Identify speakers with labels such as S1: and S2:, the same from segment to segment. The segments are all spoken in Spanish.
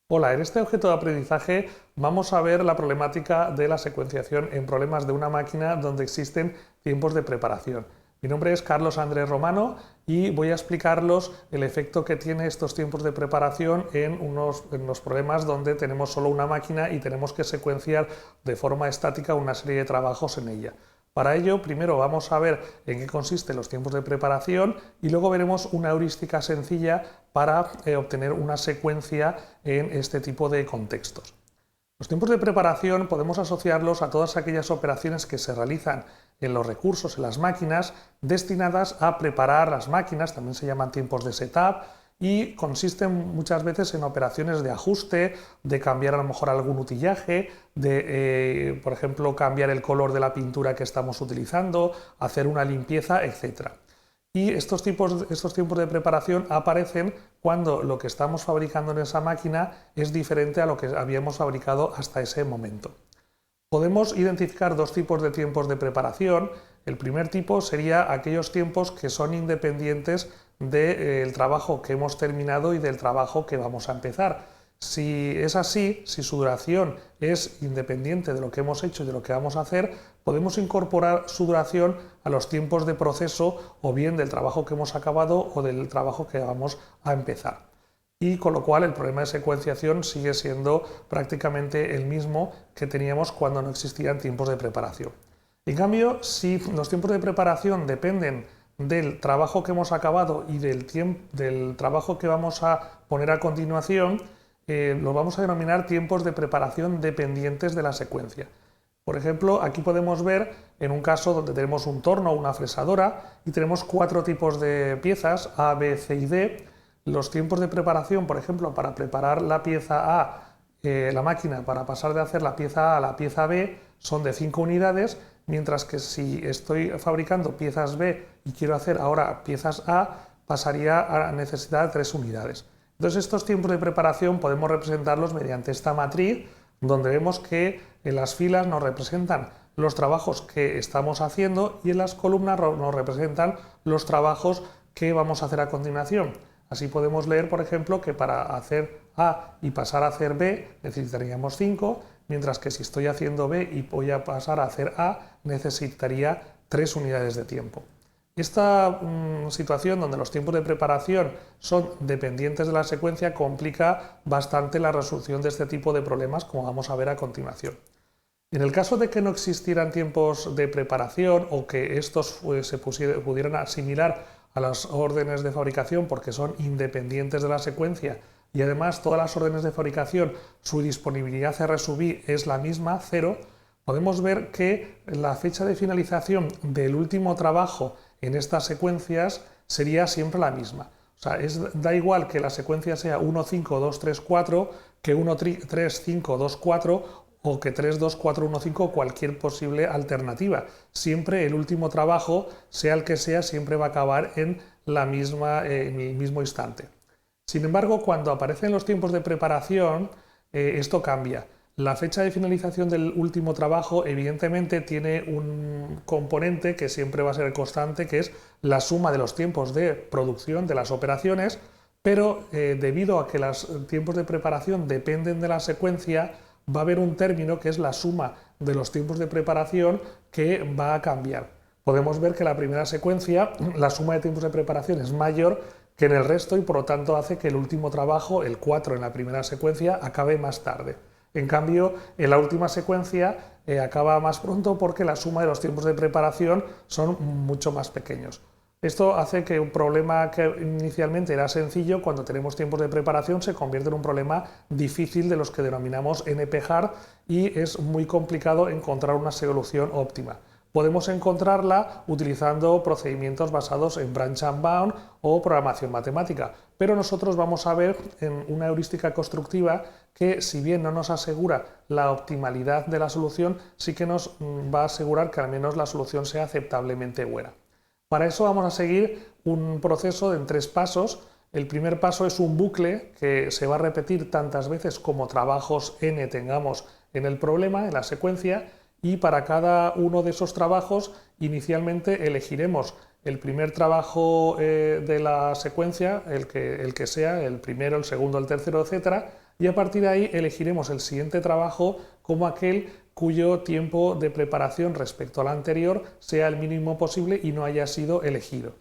S1: Hola, en este objeto de aprendizaje vamos a ver la problemática de la secuenciación en problemas de una máquina donde existen tiempos de preparación. Mi nombre es Carlos Andrés Romano y voy a explicarlos el efecto que tiene estos tiempos de preparación en los problemas donde tenemos solo una máquina y tenemos que secuenciar de forma estática una serie de trabajos en ella. Para ello, primero vamos a ver en qué consisten los tiempos de preparación y luego veremos una heurística sencilla para obtener una secuencia en este tipo de contextos. Los tiempos de preparación podemos asociarlos a todas aquellas operaciones que se realizan en los recursos, en las máquinas, destinadas a preparar las máquinas, también se llaman tiempos de setup, y consisten muchas veces en operaciones de ajuste, de cambiar a lo mejor algún utillaje, de, por ejemplo, cambiar el color de la pintura que estamos utilizando, hacer una limpieza, etc. Y estos tiempos de preparación aparecen cuando lo que estamos fabricando en esa máquina es diferente a lo que habíamos fabricado hasta ese momento. Podemos identificar dos tipos de tiempos de preparación. El primer tipo sería aquellos tiempos que son independientes del trabajo que hemos terminado y del trabajo que vamos a empezar. Si es así, si su duración es independiente de lo que hemos hecho y de lo que vamos a hacer, podemos incorporar su duración a los tiempos de proceso o bien del trabajo que hemos acabado o del trabajo que vamos a empezar. Y con lo cual el problema de secuenciación sigue siendo prácticamente el mismo que teníamos cuando no existían tiempos de preparación. En cambio, si los tiempos de preparación dependen del trabajo que hemos acabado y del trabajo que vamos a poner a continuación, los vamos a denominar tiempos de preparación dependientes de la secuencia. Por ejemplo, aquí podemos ver en un caso donde tenemos un torno o una fresadora y tenemos cuatro tipos de piezas, A, B, C y D. Los tiempos de preparación, por ejemplo, para preparar la pieza A, la máquina para pasar de hacer la pieza A a la pieza B son de 5 unidades, mientras que si estoy fabricando piezas B y quiero hacer ahora piezas A, pasaría a necesitar 3 unidades. Entonces estos tiempos de preparación podemos representarlos mediante esta matriz, donde vemos que en las filas nos representan los trabajos que estamos haciendo y en las columnas nos representan los trabajos que vamos a hacer a continuación. Así podemos leer, por ejemplo, que para hacer A y pasar a hacer B necesitaríamos 5, mientras que si estoy haciendo B y voy a pasar a hacer A, necesitaría 3 unidades de tiempo. Esta situación donde los tiempos de preparación son dependientes de la secuencia complica bastante la resolución de este tipo de problemas, como vamos a ver a continuación. En el caso de que no existieran tiempos de preparación o que estos se pudieran asimilar a las órdenes de fabricación porque son independientes de la secuencia y además todas las órdenes de fabricación, su disponibilidad R sub I es la misma, 0, podemos ver que la fecha de finalización del último trabajo en estas secuencias sería siempre la misma. O sea, da igual que la secuencia sea 1, 5, 2, 3, 4, que 1, 3, 5, 2, 4 o que 3, 2, 4, 1, 5 o cualquier posible alternativa. Siempre el último trabajo, sea el que sea, siempre va a acabar en el mismo instante. Sin embargo, cuando aparecen los tiempos de preparación, esto cambia. La fecha de finalización del último trabajo evidentemente tiene un componente que siempre va a ser constante, que es la suma de los tiempos de producción de las operaciones, pero debido a que los tiempos de preparación dependen de la secuencia, va a haber un término que es la suma de los tiempos de preparación que va a cambiar. Podemos ver que la primera secuencia, la suma de tiempos de preparación es mayor que en el resto y por lo tanto hace que el último trabajo, el 4 en la primera secuencia, acabe más tarde. En cambio, en la última secuencia acaba más pronto porque la suma de los tiempos de preparación son mucho más pequeños. Esto hace que un problema que inicialmente era sencillo, cuando tenemos tiempos de preparación, se convierte en un problema difícil de los que denominamos NP-hard y es muy complicado encontrar una solución óptima. Podemos encontrarla utilizando procedimientos basados en branch and bound o programación matemática, pero nosotros vamos a ver en una heurística constructiva que, si bien no nos asegura la optimalidad de la solución, sí que nos va a asegurar que al menos la solución sea aceptablemente buena. Para eso vamos a seguir un proceso en 3 pasos. El primer paso es un bucle que se va a repetir tantas veces como trabajos n tengamos en el problema, en la secuencia, y para cada uno de esos trabajos inicialmente elegiremos el primer trabajo de la secuencia, el que sea, el primero, el segundo, el tercero, etc. y a partir de ahí elegiremos el siguiente trabajo como aquel cuyo tiempo de preparación respecto al anterior sea el mínimo posible y no haya sido elegido.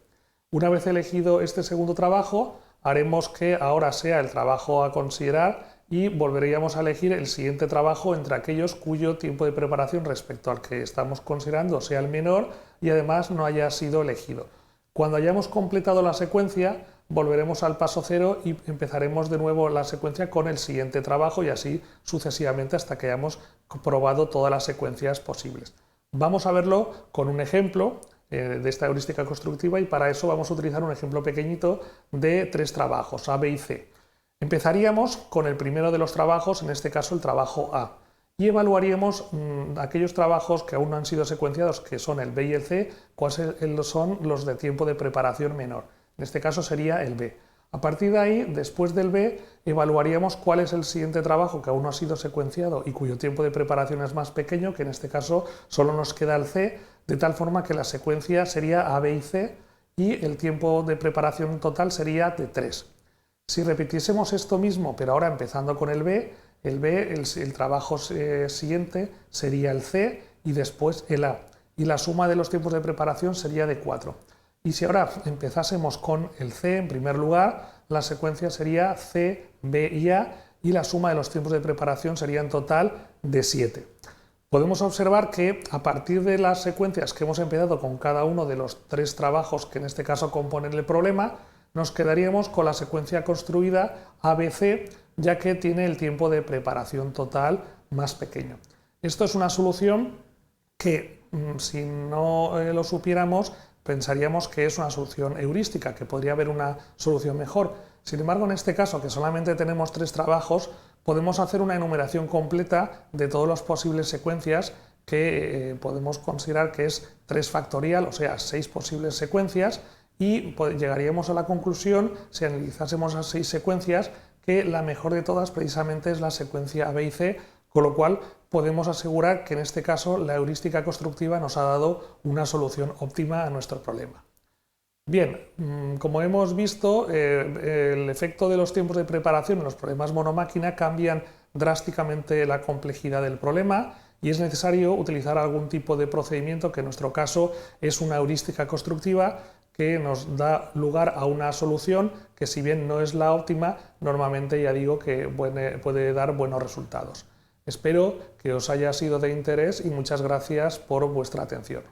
S1: Una vez elegido este segundo trabajo, haremos que ahora sea el trabajo a considerar y volveríamos a elegir el siguiente trabajo entre aquellos cuyo tiempo de preparación respecto al que estamos considerando sea el menor y además no haya sido elegido. Cuando hayamos completado la secuencia, volveremos al paso cero y empezaremos de nuevo la secuencia con el siguiente trabajo y así sucesivamente hasta que hayamos probado todas las secuencias posibles. Vamos a verlo con un ejemplo de esta heurística constructiva y para eso vamos a utilizar un ejemplo pequeñito de 3 trabajos, A, B y C. Empezaríamos con el primero de los trabajos, en este caso el trabajo A, y evaluaríamos aquellos trabajos que aún no han sido secuenciados, que son el B y el C, cuáles son los de tiempo de preparación menor. En este caso sería el B. A partir de ahí, después del B, evaluaríamos cuál es el siguiente trabajo que aún no ha sido secuenciado y cuyo tiempo de preparación es más pequeño, que en este caso solo nos queda el C, de tal forma que la secuencia sería A, B y C y el tiempo de preparación total sería de 3. Si repitiésemos esto mismo, pero ahora empezando con el trabajo siguiente sería el C y después el A, y la suma de los tiempos de preparación sería de 4. Y si ahora empezásemos con el C en primer lugar, la secuencia sería C, B y A, y la suma de los tiempos de preparación sería en total de 7. Podemos observar que a partir de las secuencias que hemos empezado con cada uno de los 3 trabajos que en este caso componen el problema, nos quedaríamos con la secuencia construida ABC, ya que tiene el tiempo de preparación total más pequeño. Esto es una solución que, si no lo supiéramos, pensaríamos que es una solución heurística, que podría haber una solución mejor. Sin embargo, en este caso, que solamente tenemos 3 trabajos, podemos hacer una enumeración completa de todas las posibles secuencias que podemos considerar que es 3 factorial, o sea, 6 posibles secuencias, y llegaríamos a la conclusión, si analizásemos las 6 secuencias, que la mejor de todas precisamente es la secuencia A, B y C, con lo cual podemos asegurar que en este caso la heurística constructiva nos ha dado una solución óptima a nuestro problema. Bien, como hemos visto, el efecto de los tiempos de preparación en los problemas monomáquina cambian drásticamente la complejidad del problema y es necesario utilizar algún tipo de procedimiento, que en nuestro caso es una heurística constructiva, que nos da lugar a una solución que, si bien no es la óptima, normalmente ya digo que puede dar buenos resultados. Espero que os haya sido de interés y muchas gracias por vuestra atención.